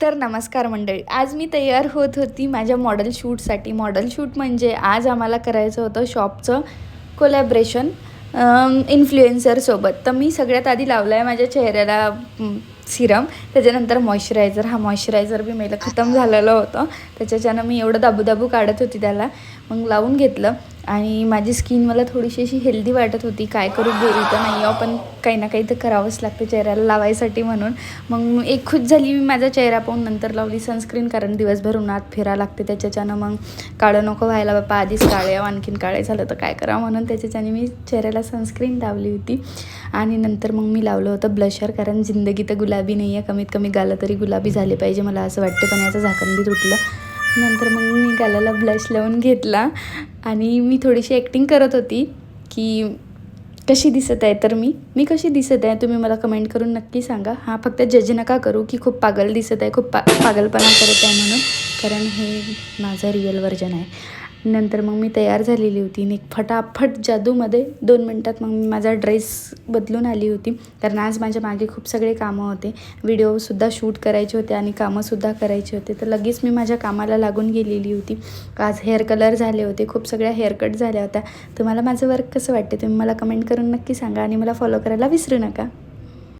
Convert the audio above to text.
तर नमस्कार मंडळी, आज मी तयार होत होती माझ्या मॉडेल शूटसाठी. मॉडेल शूट म्हणजे आज आम्हाला करायचं होतं शॉपचं कोलॅब्रेशन इन्फ्लुएन्सरसोबत. तर मी सगळ्यात आधी लावला आहे माझ्या चेहऱ्याला सिरम, त्याच्यानंतर मॉइश्चरायझर. हा मॉइश्चरायझर बी मला खतम झालेलं होतं, त्याच्याच्यानं मी एवढं दाबू काढत होती त्याला. मग लावून घेतलं आणि माझी स्किन मला थोडीशी अशी हेल्दी वाटत होती. काय करू बोलू तर नाही, पण काही ना काही तर करावंच लागतं चेहऱ्याला लावायसाठी म्हणून. मग एक खुश झाली मी माझा चेहरा पाहून. नंतर लावली सनस्क्रीन, कारण दिवसभर उन्हात फिरायला लागते त्याच्याच्यानं. मग काळं नको व्हायला बापा, आधीच काळे आणखीन काळे झालं तर काय करा म्हणून त्याच्याच्याने मी चेहऱ्याला सनस्क्रीन लावली होती. आणि नंतर मग मी लावलं होतं ब्लशर, कारण जिंदगी तर गुलाबी नाही आहे, कमीत कमी गालं तरी गुलाबी झाले पाहिजे मला असं वाटते. पण याचं झाकण बी तुटलं. नंतर मग मी गालाला ब्लश लावून घेतला आणि मी थोडीशी ॲक्टिंग करत होती की कशी दिसत आहे. तर मी कशी दिसत आहे तुम्ही मला कमेंट करून नक्की सांगा. हां, फक्त जज नका करू की खूप पागल दिसत आहे, खूप पागलपणा करत आहे म्हणून, कारण हे माझं रिअल व्हर्जन आहे. नंतर मग मी तयार झालेली होती आणि फटाफट जादूमध्ये 2 मिनटात मग मी माझा ड्रेस बदलून आली होती. कारण आज माझ्या मागे खूप सगळे कामं होते, व्हिडिओसुद्धा शूट करायचे होते आणि कामंसुद्धा करायचे होते. तर लगेच मी माझ्या कामाला लागून गेलेली होती. आज हेअर कलर झाले होते, खूप सगळ्या हेअरकट झाल्या होत्या. तुम्हाला माझं वर्क कसं वाटते तुम्ही मला कमेंट करून नक्की सांगा आणि मला फॉलो करायला विसरू नका.